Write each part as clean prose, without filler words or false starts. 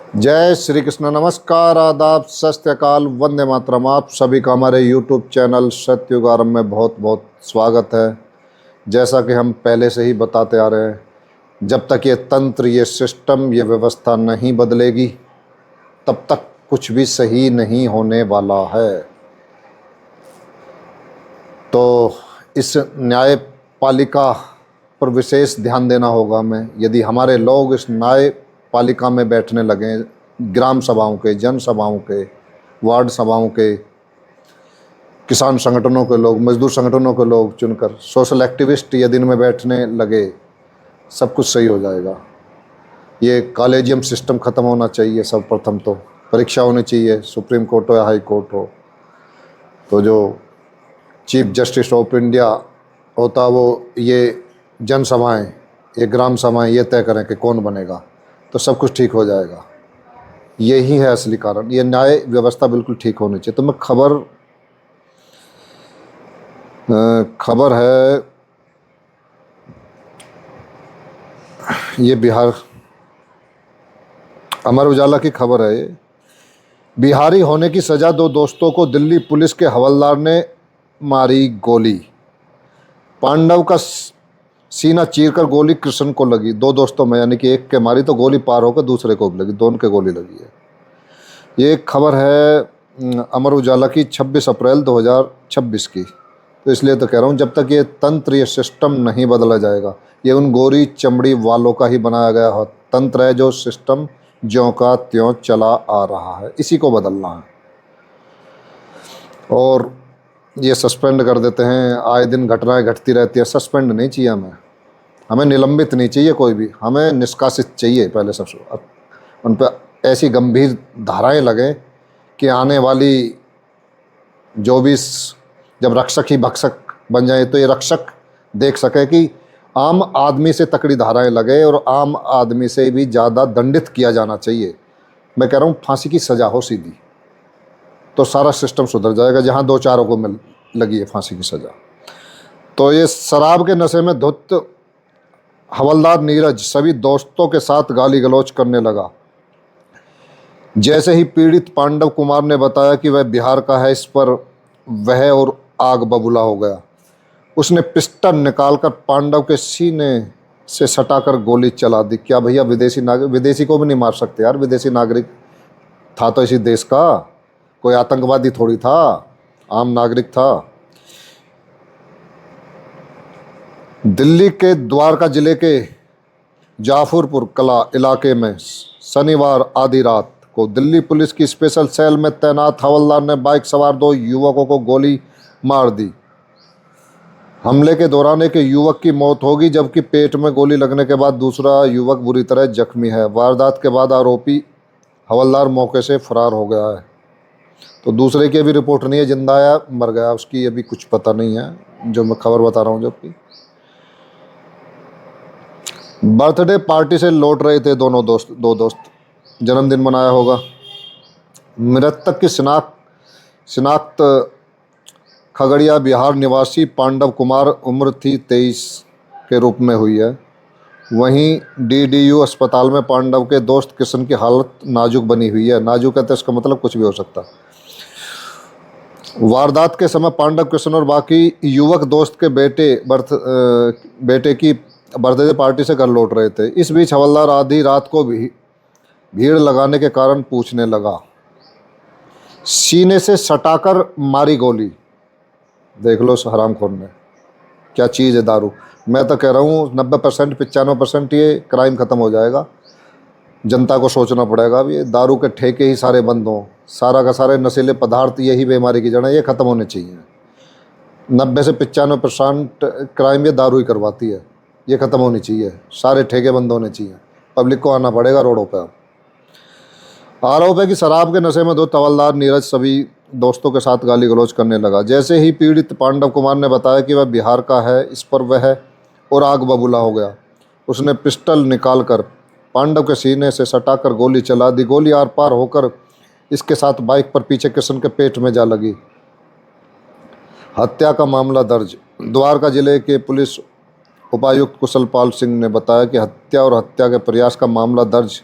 जय श्री कृष्ण। नमस्कार, आदाब, सत श्री अकाल, वंदे मातरम। आप सभी का हमारे यूट्यूब चैनल सत्ययुग आरंभ में बहुत बहुत स्वागत है। जैसा कि हम पहले से ही बताते आ रहे हैं, जब तक ये तंत्र, ये सिस्टम, ये व्यवस्था नहीं बदलेगी तब तक कुछ भी सही नहीं होने वाला है। तो इस न्यायपालिका पर विशेष ध्यान देना होगा हमें। यदि हमारे लोग इस न्यायपालिका में बैठने लगें, ग्राम सभाओं के, जन सभाओं के, वार्ड सभाओं के, किसान संगठनों के लोग, मजदूर संगठनों के लोग चुनकर, सोशल एक्टिविस्ट यदि इनमें बैठने लगे, सब कुछ सही हो जाएगा। ये कॉलेजियम सिस्टम ख़त्म होना चाहिए। सब प्रथम तो परीक्षा होनी चाहिए, सुप्रीम कोर्ट हो या हाई कोर्ट हो। तो जो चीफ जस्टिस ऑफ इंडिया होता, वो ये जनसभाएं, ये ग्राम सभाएं ये तय करें कि कौन बनेगा, तो सब कुछ ठीक हो जाएगा। यही है असली कारण। ये न्याय व्यवस्था बिल्कुल ठीक होनी चाहिए। तो मैं खबर है, ये बिहार, अमर उजाला की खबर है ये। बिहारी होने की सजा दो दोस्तों को दिल्ली पुलिस के हवलदार ने मारी गोली। पांडव का सीना चीरकर गोली कृष्ण को लगी। दो दोस्तों में, यानी कि एक के मारी तो गोली पार होकर दूसरे को भी लगी, दोनों के गोली लगी है। ये एक खबर है अमर उजाला की 26 अप्रैल 2026 की। तो इसलिए तो कह रहा हूँ, जब तक ये तंत्र, ये सिस्टम नहीं बदला जाएगा, ये उन गोरी चमड़ी वालों का ही बनाया गया हो तंत्र है, जो सिस्टम ज्यों का त्यों चला आ रहा है। इसी को बदलना है। और ये सस्पेंड कर देते हैं, आए दिन घटनाएं घटती रहती है। सस्पेंड नहीं चाहिए हमें निलंबित नहीं चाहिए कोई भी, हमें निष्कासित चाहिए पहले सबसे। उन पर ऐसी गंभीर धाराएं लगें कि आने वाली जो भी जब रक्षक ही भक्षक बन जाए, तो ये रक्षक देख सके कि आम आदमी से तकड़ी धाराएं लगे और आम आदमी से भी ज़्यादा दंडित किया जाना चाहिए। मैं कह रहा हूँ फांसी की सज़ा हो सीधी, तो सारा सिस्टम सुधर जाएगा। जहाँ दो चारों को मिल लगी है फांसी की सज़ा। तो ये शराब के नशे में धुत हवलदार नीरज सभी दोस्तों के साथ गाली गलौज करने लगा। जैसे ही पीड़ित पांडव कुमार ने बताया कि वह बिहार का है, इस पर वह और आग बबूला हो गया। उसने पिस्टल निकालकर पांडव के सीने से सटाकर गोली चला दी। क्या भैया, विदेशी को भी नहीं मार सकते यार। विदेशी नागरिक था तो इसी देश का, कोई आतंकवादी थोड़ी था, आम नागरिक था। दिल्ली के द्वारका जिले के जाफरपुर कला इलाके में शनिवार आधी रात को दिल्ली पुलिस की स्पेशल सेल में तैनात हवलदार ने बाइक सवार दो युवकों को गोली मार दी। हमले के दौरान एक युवक की मौत होगी, जबकि पेट में गोली लगने के बाद दूसरा युवक बुरी तरह जख्मी है। वारदात के बाद आरोपी हवलदार मौके से फरार हो गया है। तो दूसरे की अभी रिपोर्ट नहीं है, जिंदा या मर गया उसकी अभी कुछ पता नहीं है, जो मैं खबर बता रहा हूँ। जबकि बर्थडे पार्टी से लौट रहे थे दो दोस्त, जन्मदिन मनाया होगा। मृतक की शिनाख्त खगड़िया बिहार निवासी पांडव कुमार, उम्र थी 23 के रूप में हुई है। वहीं डीडीयू अस्पताल में पांडव के दोस्त किशन की हालत नाजुक बनी हुई है। नाजुक कहते हैं, इसका मतलब कुछ भी हो सकता। वारदात के समय पांडव, किशन और बाकी युवक दोस्त के बेटे की बर्थडे पार्टी से घर लौट रहे थे। इस बीच हवलदार आधी रात को भी भीड़ लगाने के कारण पूछने लगा। सीने से सटाकर मारी गोली। देख लो हरामखोर ने, क्या चीज़ है दारू। मैं तो कह रहा हूँ 90% 95% ये क्राइम ख़त्म हो जाएगा। जनता को सोचना पड़ेगा। अब ये दारू के ठेके ही सारे बंद हों, सारा का सारे नशीले पदार्थ यही बीमारी की जड़ है, ये ख़त्म होने चाहिए। 90 से 95% क्राइम ये दारू ही करवाती है, ये ख़त्म होनी चाहिए। सारे ठेके बंद होने चाहिए, पब्लिक को आना पड़ेगा रोडों पर। आरोप है कि शराब के नशे में दो हवलदार नीरज सभी दोस्तों के साथ गाली गलौज करने लगा। जैसे ही पीड़ित पांडव कुमार ने बताया कि वह बिहार का है, इस पर वह और आग बबूला हो गया। उसने पिस्टल निकालकर पांडव के सीने से सटाकर गोली चला दी। गोली आर पार होकर इसके साथ बाइक पर पीछे किशन के पेट में जा लगी। हत्या का मामला दर्ज। द्वारका जिले के पुलिस उपायुक्त कुशल पाल सिंह ने बताया कि हत्या और हत्या के प्रयास का मामला दर्ज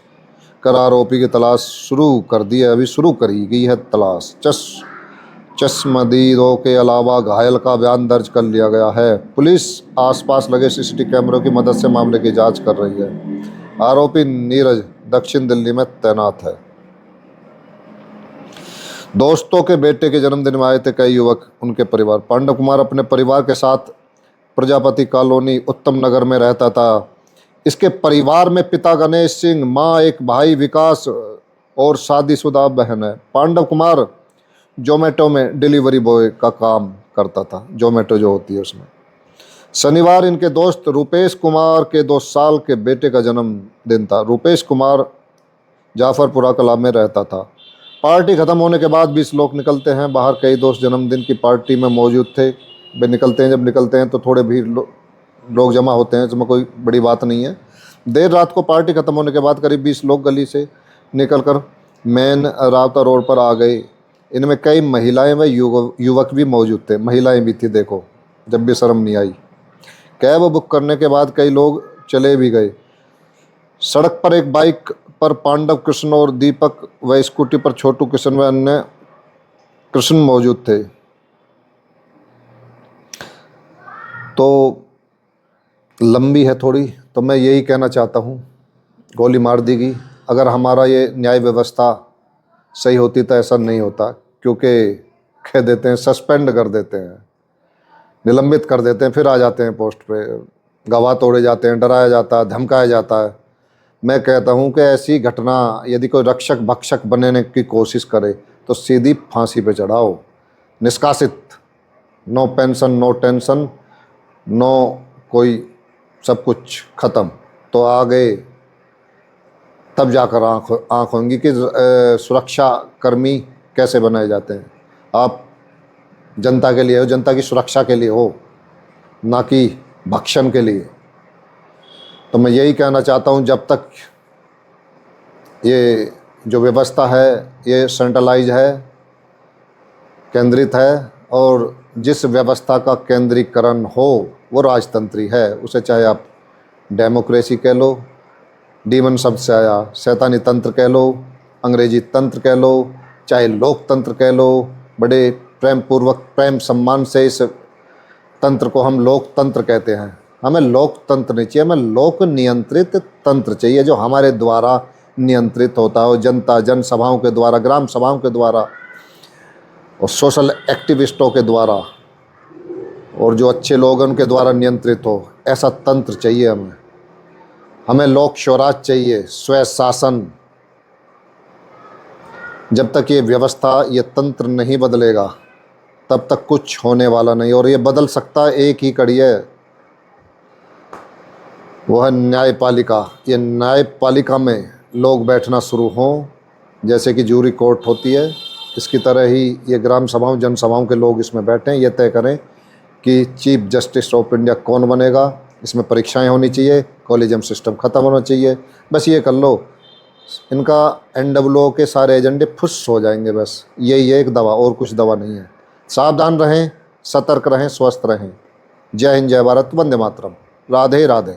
कर आरोपी की तलाश शुरू कर दी है, अभी शुरू करी गई है तलाश। चश्मदीदों के अलावा घायल का बयान दर्ज कर लिया गया है। पुलिस आसपास लगे सीसीटीवी कैमरों की मदद से मामले की जांच कर रही है। आरोपी नीरज दक्षिण दिल्ली में तैनात है। दोस्तों के बेटे के जन्मदिन में आए थे कई युवक, उनके परिवार। पांडव कुमार अपने परिवार के साथ प्रजापति कॉलोनी उत्तम नगर में रहता था। इसके परिवार में पिता गणेश सिंह, मां एक भाई विकास और शादीशुदा बहन है। पांडव कुमार जोमेटो में डिलीवरी बॉय का काम करता था, जोमेटो जो होती है उसमें। शनिवार इनके दोस्त रूपेश कुमार के 2 साल के बेटे का जन्मदिन था। रूपेश कुमार जाफरपुरा कला में रहता था। पार्टी खत्म होने के बाद 20 लोग निकलते हैं बाहर। कई दोस्त जन्मदिन की पार्टी में मौजूद थे। वे निकलते हैं, जब निकलते हैं तो थोड़े भीड़ लोग जमा होते हैं, इसमें कोई बड़ी बात नहीं है। देर रात को पार्टी खत्म होने के बाद करीब 20 लोग गली से निकलकर मेन रावता रोड पर आ गए। इनमें कई महिलाएं व युवक भी मौजूद थे। महिलाएं भी थी, देखो जब भी शर्म नहीं आई। कैब बुक करने के बाद कई लोग चले भी गए। सड़क पर एक बाइक पर पांडव कृष्ण और दीपक व स्कूटी पर छोटू कृष्ण व अन्य कृष्ण मौजूद थे। तो लंबी है थोड़ी, तो मैं यही कहना चाहता हूँ, गोली मार दी गई। अगर हमारा ये न्याय व्यवस्था सही होती तो ऐसा नहीं होता, क्योंकि कह देते हैं सस्पेंड कर देते हैं, निलंबित कर देते हैं, फिर आ जाते हैं पोस्ट पे, गवाह तोड़े जाते हैं, डराया जाता है, धमकाया जाता है। मैं कहता हूँ कि ऐसी घटना यदि कोई रक्षक भक्षक बनने की कोशिश करे तो सीधी फांसी पे चढ़ाओ, निष्कासित, no pension, no tension, no कोई, सब कुछ ख़त्म। तो आगे तब जाकर आँख होंगी कि सुरक्षा कर्मी कैसे बनाए जाते हैं। आप जनता के लिए हो, जनता की सुरक्षा के लिए हो, ना कि भक्षण के लिए। तो मैं यही कहना चाहता हूँ, जब तक ये जो व्यवस्था है ये सेंट्रलाइज है, केंद्रित है, और जिस व्यवस्था का केंद्रीकरण हो वो राजतंत्री है। उसे चाहे आप डेमोक्रेसी कह लो, डीमन शब्द से आया, शैतानी तंत्र कह लो, अंग्रेजी तंत्र कह लो, चाहे लोकतंत्र कह लो। बड़े प्रेम पूर्वक, प्रेम सम्मान से इस तंत्र को हम लोकतंत्र कहते हैं। हमें लोकतंत्र नहीं चाहिए, हमें लोक नियंत्रित तंत्र चाहिए, जो हमारे द्वारा नियंत्रित होता हो, जनता जनसभाओं के द्वारा, ग्राम सभाओं के द्वारा और सोशल एक्टिविस्टों के द्वारा, और जो अच्छे लोग हैं उनके द्वारा नियंत्रित हो। ऐसा तंत्र चाहिए हमें। हमें लोक स्वराज चाहिए, स्वशासन। जब तक ये व्यवस्था, ये तंत्र नहीं बदलेगा तब तक कुछ होने वाला नहीं। और ये बदल सकता है, एक ही कड़ी है, वो है न्यायपालिका। ये न्यायपालिका में लोग बैठना शुरू हों, जैसे कि जूरी कोर्ट होती है, इसकी तरह ही ये ग्राम सभाओं, जनसभाओं के लोग इसमें बैठें, ये तय करें कि चीफ जस्टिस ऑफ इंडिया कौन बनेगा। इसमें परीक्षाएं होनी चाहिए, कॉलेजियम सिस्टम ख़त्म होना चाहिए। बस ये कर लो, इनका NWO के सारे एजेंडे फुस हो जाएंगे। बस यही एक दवा, और कुछ दवा नहीं है। सावधान रहें, सतर्क रहें, स्वस्थ रहें। जय हिंद, जय भारत, वंदे मातरम। राधे राधे।